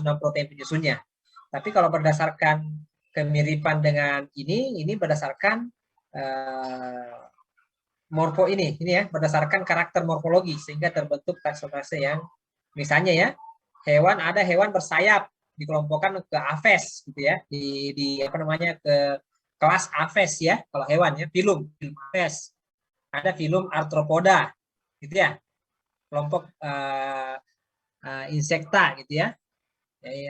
susunan protein penyusunnya. Tapi kalau berdasarkan kemiripan dengan ini berdasarkan morfo ini ya, berdasarkan karakter morfologi sehingga terbentuk taksonase yang misalnya ya, ada hewan bersayap dikelompokkan ke Aves gitu ya, di apa namanya, ke kelas Aves ya, kalau hewan ya, filum Aves. Ada filum Arthropoda gitu ya, kelompok insekta gitu ya.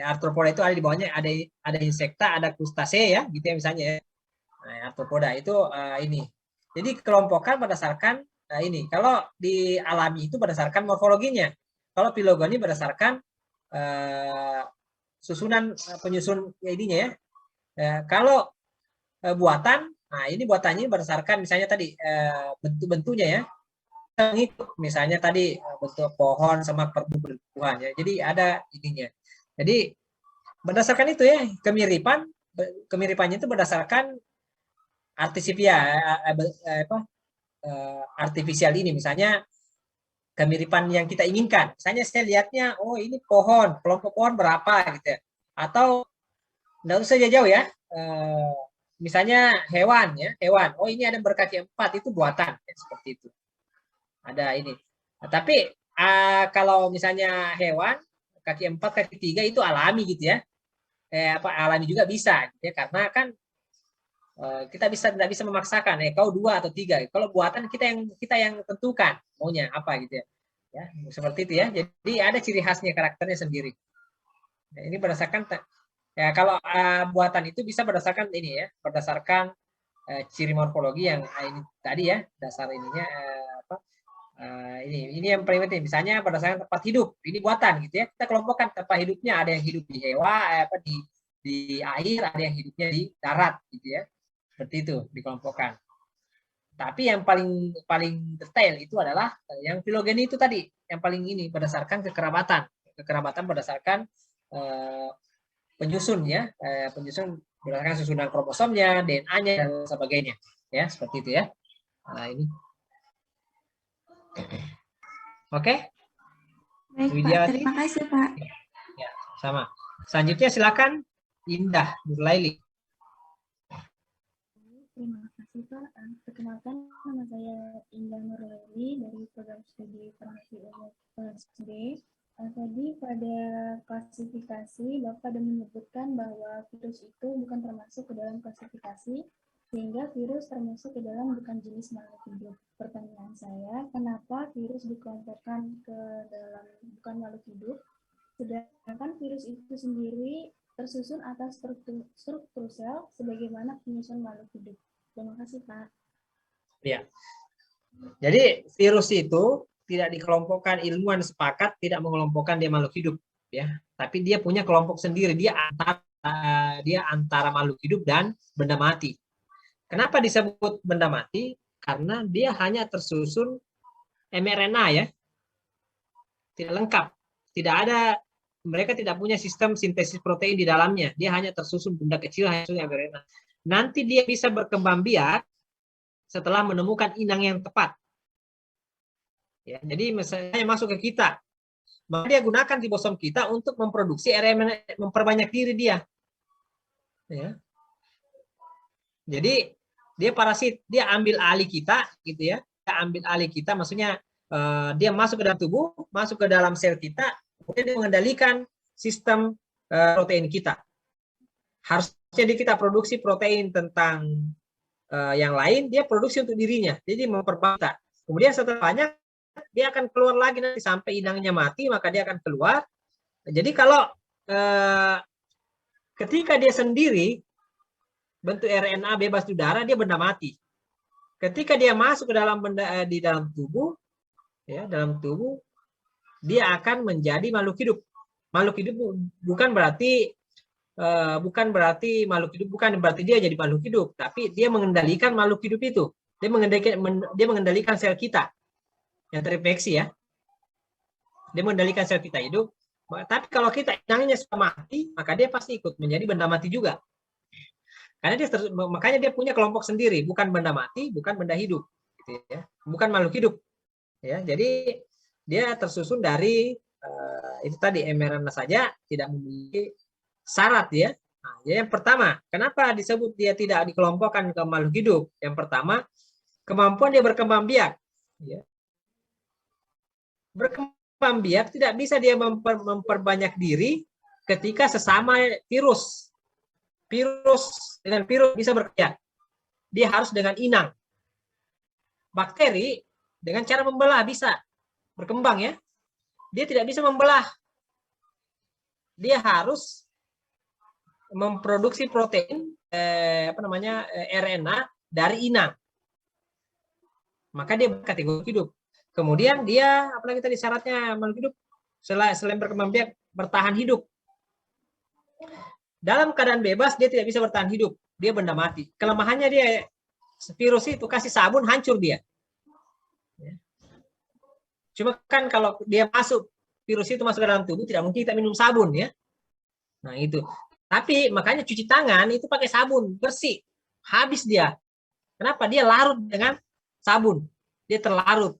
Arthropoda itu ada di bawahnya, ada insekta, ada krustase ya gitu ya misalnya ya. Nah, arthropoda itu ini. Jadi kelompokan berdasarkan ini. Kalau di alami itu berdasarkan morfologinya. Kalau filogoni berdasarkan susunan penyusun ininya ya. Kalau buatan, nah ini buatannya berdasarkan misalnya tadi bentuk-bentuknya ya. Mengikut misalnya tadi bentuk pohon sama pertumbuhan ya. Jadi ada ininya. Jadi berdasarkan itu ya, kemiripannya itu berdasarkan artifisial ini, misalnya kemiripan yang kita inginkan. Misalnya saya lihatnya, oh ini pohon, kelompok pohon berapa gitu ya. Atau nggak usah jauh-jauh ya. Misalnya hewan ya, hewan. Oh ini ada berkaki 4 itu buatan ya, seperti itu. Ada ini. Nah, tapi kalau misalnya hewan kaki 4, kaki 3 itu alami gitu ya. Alami juga bisa gitu ya, karena kan kita tidak bisa memaksakan kau 2 atau 3. Kalau buatan kita yang tentukan maunya apa gitu ya. Ya, seperti itu ya. Jadi ada ciri khasnya, karakternya sendiri. Nah, ini berdasarkan ya, kalau buatan itu bisa berdasarkan ini ya, berdasarkan ciri morfologi yang ini tadi ya, dasar ininya ini yang paling penting. Misalnya berdasarkan tempat hidup, ini buatan gitu ya. Kita kelompokkan tempat hidupnya, ada yang hidup di hewan, di air, ada yang hidupnya di darat gitu ya. Seperti itu dikelompokkan. Tapi yang paling detail itu adalah yang filogeni itu tadi, yang paling ini berdasarkan kekerabatan. Kekerabatan berdasarkan penyusun ya, penyusun berdasarkan susunan kromosomnya, DNA-nya dan sebagainya. Ya, seperti itu ya. Nah, ini. Oke. Baik, Pak. Terima kasih, Pak. Ya, sama. Selanjutnya silakan Indah Nurlaili. Terima kasih, Pak. Perkenalkan, nama saya Indah Nurlaili dari program studi farmasi USD. Tadi pada klasifikasi, Bapak ada menyebutkan bahwa virus itu bukan termasuk ke dalam klasifikasi, sehingga virus termasuk ke dalam bukan jenis makhluk hidup. Pertanyaan saya, kenapa virus dikelompokkan ke dalam bukan makhluk hidup, sedangkan virus itu sendiri tersusun atas struktur sel sebagaimana penyusun makhluk hidup? Terima kasih, Pak. Ya. Jadi virus itu tidak dikelompokkan, ilmuwan sepakat tidak mengelompokkan dia makhluk hidup ya, tapi dia punya kelompok sendiri, dia antara makhluk hidup dan benda mati. Kenapa disebut benda mati? Karena dia hanya tersusun mRNA ya, tidak lengkap, tidak ada, mereka tidak punya sistem sintesis protein di dalamnya, dia hanya tersusun benda kecil, hanya mRNA. Nanti dia bisa berkembang biak setelah menemukan inang yang tepat. Ya, jadi misalnya masuk ke kita, maka dia gunakan ribosom kita untuk memproduksi RNA, memperbanyak diri dia. Ya. Jadi dia parasit, dia ambil alih kita, gitu ya. Dia ambil alih kita, maksudnya dia masuk ke dalam tubuh, masuk ke dalam sel kita, kemudian dia mengendalikan sistem protein kita. Harusnya kita produksi protein tentang yang lain, dia produksi untuk dirinya. Jadi memperbanyak. Kemudian setelah banyak, dia akan keluar lagi nanti sampai inangnya mati, maka dia akan keluar. Jadi kalau ketika dia sendiri bentuk RNA bebas di udara, dia benda mati. Ketika dia masuk ke dalam di dalam tubuh, ya dalam tubuh, dia akan menjadi makhluk hidup. Makhluk hidup bukan berarti makhluk hidup, bukan berarti dia jadi makhluk hidup, tapi dia mengendalikan makhluk hidup itu. Dia mengendalikan sel kita yang terinfeksi ya. Dia mengendalikan sel kita hidup. Tapi kalau kita inangnya sudah mati, maka dia pasti ikut menjadi benda mati juga. Karena makanya dia punya kelompok sendiri, bukan benda mati, bukan benda hidup, gitu ya. Bukan makhluk hidup. Ya, jadi dia tersusun dari itu tadi mRNA saja tidak memiliki syarat ya. Nah, yang pertama, kenapa disebut dia tidak dikelompokkan ke makhluk hidup? Yang pertama, kemampuan dia berkembang biak. Ya. Berkembang biak tidak bisa dia memperbanyak diri ketika sesama virus. Virus dengan virus bisa berkembang. Dia harus dengan inang. Bakteri dengan cara membelah bisa berkembang ya. Dia tidak bisa membelah. Dia harus memproduksi protein RNA dari inang. Maka dia kategori hidup. Kemudian dia apalagi tadi syaratnya makhluk hidup selain berkembang biak bertahan hidup. Dalam keadaan bebas dia tidak bisa bertahan hidup. Dia benda mati. Kelemahannya dia virus itu kasih sabun hancur dia. Cuma kan kalau dia virus itu masuk ke dalam tubuh tidak mungkin kita minum sabun ya. Nah itu. Tapi makanya cuci tangan itu pakai sabun bersih. Habis dia. Kenapa? Dia larut dengan sabun. Dia terlarut.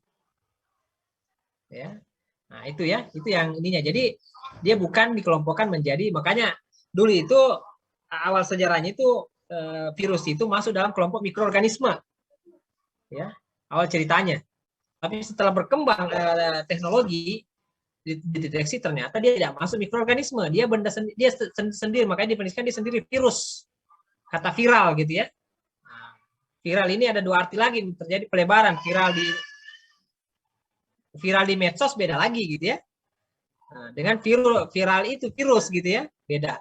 Ya. Nah, itu ya, itu yang ininya. Jadi dia bukan dikelompokkan menjadi, makanya dulu itu awal sejarahnya itu virus itu masuk dalam kelompok mikroorganisme. Ya, awal ceritanya. Tapi setelah berkembang teknologi dideteksi ternyata dia tidak masuk mikroorganisme, dia benda dia sendiri, makanya dipenuliskan dia sendiri virus. Kata viral gitu ya. Nah, viral ini ada dua arti lagi, terjadi pelebaran. Viral di medsos beda lagi gitu ya. Nah, dengan viral itu virus gitu ya, beda.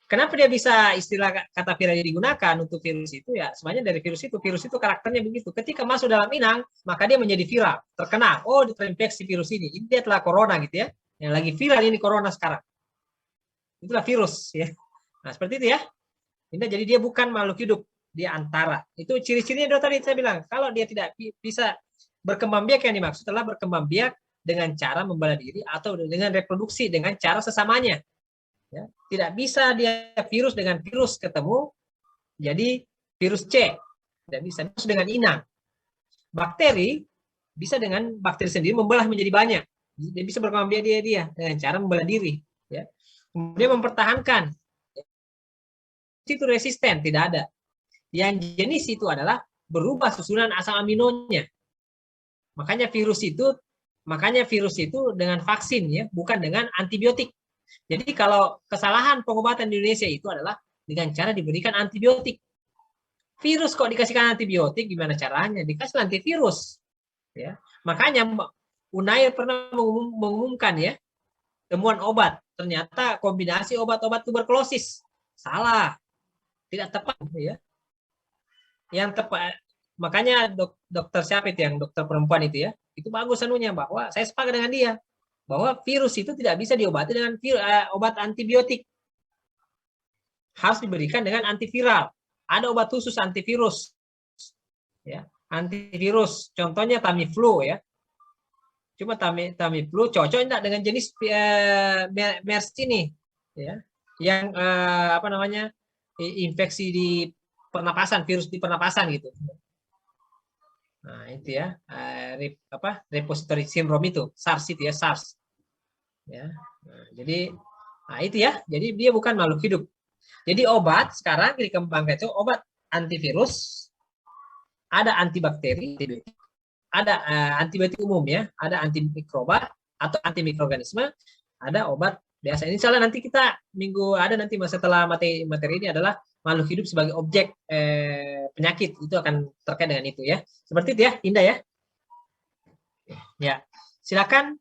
Kenapa dia bisa istilah kata viral digunakan untuk virus itu ya? Sebenarnya dari virus itu karakternya begitu. Ketika masuk dalam inang, maka dia menjadi viral, terkenal. Oh, terinfeksi virus ini. Ini dia telah corona gitu ya. Yang lagi viral ini corona sekarang. Itulah virus ya. Nah, seperti itu ya. Ini jadi dia bukan makhluk hidup, dia antara. Itu ciri-cirinya tadi saya bilang. Kalau dia tidak bisa berkembang biak yang dimaksud adalah berkembang biak dengan cara membelah diri atau dengan reproduksi dengan cara sesamanya. Ya, tidak bisa dia virus dengan virus ketemu jadi virus C, tidak bisa dengan inang. Bakteri bisa dengan bakteri sendiri membelah menjadi banyak, dia bisa berkembang biak dia dengan cara membelah diri. Ya. Kemudian mempertahankan, itu resisten tidak ada. Yang jenis itu adalah berubah susunan asam aminonya. Makanya virus itu dengan vaksin ya, bukan dengan antibiotik. Jadi kalau kesalahan pengobatan di Indonesia itu adalah dengan cara diberikan antibiotik. Virus kok dikasihkan antibiotik, gimana caranya? Dikasih antivirus. Ya. Makanya Unair pernah mengumumkan ya temuan obat. Ternyata kombinasi obat-obat tuberkulosis. Salah. Tidak tepat. Ya. Yang tepat. Makanya dokter siapa itu yang dokter perempuan itu ya. Itu bagus anunya bahwa saya sepakat dengan dia. Bahwa virus itu tidak bisa diobati dengan obat antibiotik. Harus diberikan dengan antiviral. Ada obat khusus antivirus. Ya, antivirus. Contohnya Tamiflu ya. Cuma Tamiflu cocok enggak dengan jenis MERS ini ya. Yang infeksi di pernapasan, virus di pernapasan gitu. Nah, itu ya, repository syndrome itu, SARS itu ya, SARS. Ya. Nah, jadi itu ya. Jadi dia bukan makhluk hidup. Jadi obat sekarang dikembangkan itu obat antivirus, ada antibakteri, ada antibiotik umum ya, ada antimikroba atau antimikroorganisme, ada obat biasa. Insya Allah nanti kita nanti setelah materi ini adalah makhluk hidup sebagai objek penyakit, itu akan terkait dengan itu ya. Seperti itu ya, Indah ya. Ya, silakan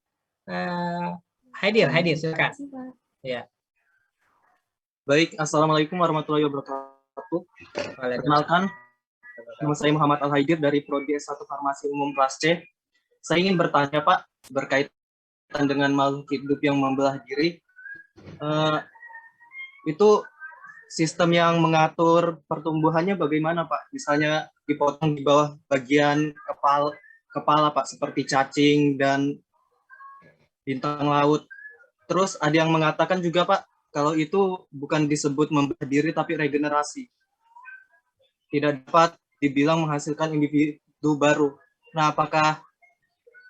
Haidir silakan. Ya. Baik, Assalamualaikum warahmatullahi wabarakatuh. Perkenalkan, nama saya Muhammad Al-Haidir dari Prodi S1 Farmasi Umum kelas C. Saya ingin bertanya Pak, berkaitan dengan makhluk hidup yang membelah diri. Itu sistem yang mengatur pertumbuhannya bagaimana Pak? Misalnya dipotong di bawah bagian kepala Pak, seperti cacing dan bintang laut. Terus ada yang mengatakan juga Pak, kalau itu bukan disebut membelah diri tapi regenerasi. Tidak dapat dibilang menghasilkan individu baru. Nah, apakah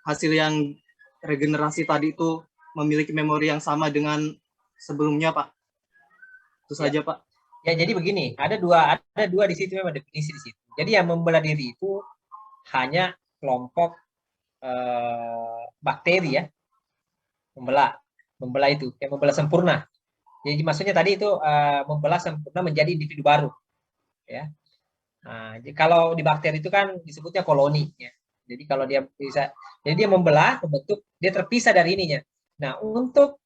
hasil yang regenerasi tadi itu memiliki memori yang sama dengan sebelumnya, Pak. Itu saja, Pak. Ya, jadi begini, ada dua di situ memang definisi di situ. Jadi yang membelah diri itu hanya kelompok bakteri ya, membelah itu, yang membelah sempurna. Jadi maksudnya tadi itu membelah sempurna menjadi individu baru, ya. Nah, kalau di bakteri itu kan disebutnya koloni, ya. Jadi kalau dia bisa, jadi dia membelah, membentuk, dia terpisah dari ininya. Nah, untuk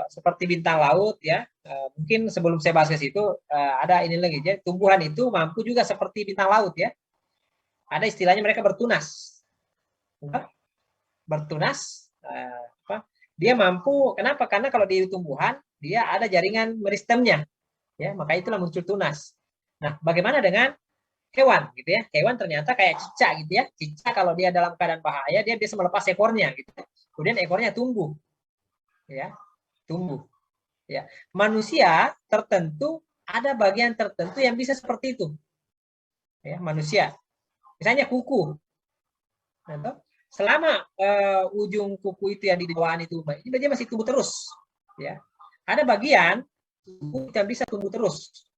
seperti bintang laut, ya, mungkin sebelum saya bahas ke situ, ada ini lagi, ya, tumbuhan itu mampu juga seperti bintang laut, ya. Ada istilahnya mereka bertunas, bertunas. Dia mampu, kenapa? Karena kalau di tumbuhan dia ada jaringan meristemnya, ya, maka itulah muncul tunas. Nah, bagaimana dengan hewan, gitu ya? Hewan ternyata kayak cicak, gitu ya. Cicak kalau dia dalam keadaan bahaya, dia bisa melepas ekornya, gitu. Kemudian ekornya tumbuh, ya, tumbuh. Ya, manusia tertentu ada bagian tertentu yang bisa seperti itu, ya, manusia. Misalnya kuku. Selama ujung kuku itu yang di bawaan itu, ini dia masih tumbuh terus, ya. Ada bagian kuku yang bisa tumbuh terus,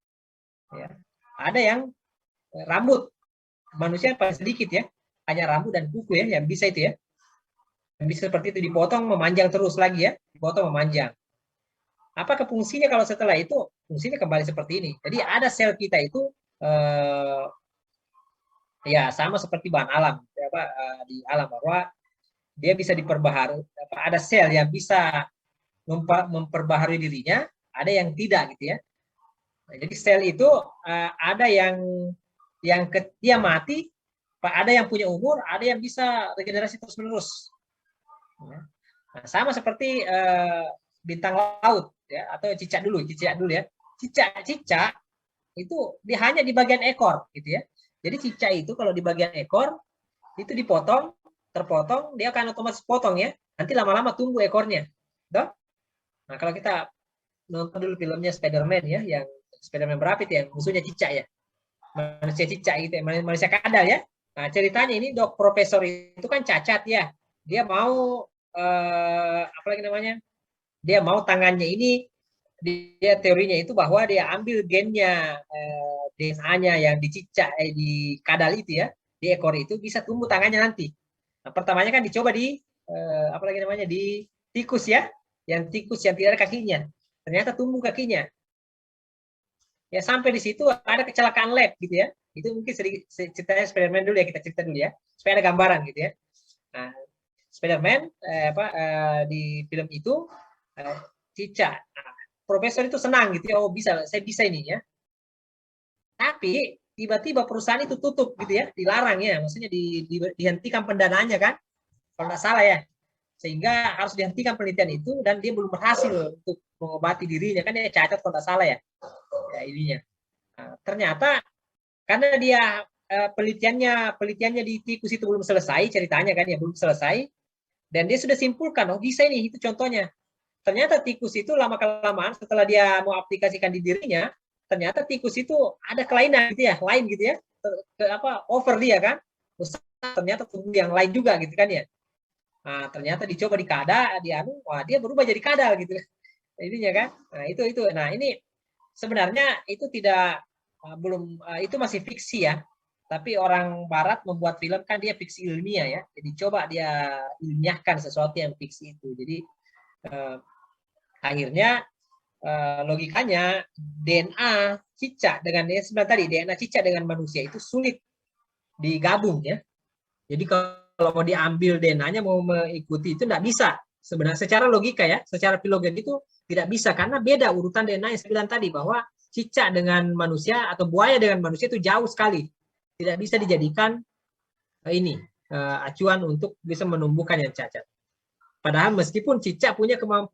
ya. Ada yang rambut, manusia paling sedikit ya, hanya rambut dan kuku ya yang bisa itu ya, yang bisa seperti itu dipotong memanjang terus lagi ya, dipotong memanjang. Apakah fungsinya kalau setelah itu? Fungsinya kembali seperti ini. Jadi ada sel kita itu ya sama seperti bahan alam, di alam, bahwa dia bisa diperbaharui. Ada sel yang bisa memperbaharui dirinya, ada yang tidak, gitu ya. Nah, jadi sel itu ada yang dia mati, ada yang punya umur, ada yang bisa regenerasi terus menerus. Nah, sama seperti bintang laut ya, atau cicak dulu ya. Cicak itu hanya di bagian ekor, gitu ya. Jadi cicak itu kalau di bagian ekor itu dipotong, terpotong, dia akan otomatis potong ya. Nanti lama-lama tumbuh ekornya. Nah, kalau kita nonton dulu filmnya Spider-Man ya, yang Spider-Man berapa itu ya, musuhnya cicak ya. Manusia cicak gitu ya, manusia kadal ya. Nah, ceritanya ini profesor itu kan cacat ya. Dia mau apa lagi namanya? Dia mau tangannya ini, dia teorinya itu bahwa dia ambil gennya DNA-nya yang di cicak di kadal itu ya, di ekor itu bisa tumbuh tangannya nanti. Nah, pertamanya kan dicoba di apa lagi namanya, di tikus ya, yang tikus yang tidak ada kakinya, ternyata tumbuh kakinya. Ya sampai di situ ada kecelakaan lab gitu ya. Itu mungkin sedikit ceritanya Spider-Man dulu ya, kita cerita dulu ya, supaya ada gambaran gitu ya. Nah, Spider-Man di film itu cicak. Nah, profesor itu senang gitu ya, oh bisa, saya bisa ini ya. Tapi tiba-tiba perusahaan itu tutup gitu ya, dilarang ya, maksudnya dihentikan pendanaannya kan, kalau nggak salah ya, sehingga harus dihentikan penelitian itu, dan dia belum berhasil untuk mengobati dirinya kan, dia cacat kalau nggak salah ya, ininya. Nah, ternyata karena dia penelitiannya di tikus itu belum selesai ceritanya kan ya, belum selesai, dan dia sudah simpulkan, oh bisa ini, itu contohnya. Ternyata tikus itu lama-kelamaan setelah dia mau aplikasikan di dirinya, ternyata tikus itu ada kelainan gitu ya, lain gitu ya, over dia kan, ternyata tumbuh yang lain juga gitu kan ya. Nah, ternyata dicoba di kada, wah dia berubah jadi kadal gitu, ininya kan. Nah itu, nah ini sebenarnya itu tidak itu masih fiksi ya, tapi orang Barat membuat film kan dia fiksi ilmiah ya, jadi coba dia ilmiahkan sesuatu yang fiksi itu. Jadi akhirnya logikanya DNA cicak dengan sebenarnya tadi DNA cicak dengan manusia itu sulit digabung ya. Jadi kalau mau diambil DNA-nya mau mengikuti itu tidak bisa. Sebenarnya secara logika ya, secara filogen itu tidak bisa, karena beda urutan DNA yang saya bilang tadi, bahwa cicak dengan manusia atau buaya dengan manusia itu jauh sekali. Tidak bisa dijadikan ini acuan untuk bisa menumbuhkan yang cacat. Padahal meskipun cicak punya kemampuan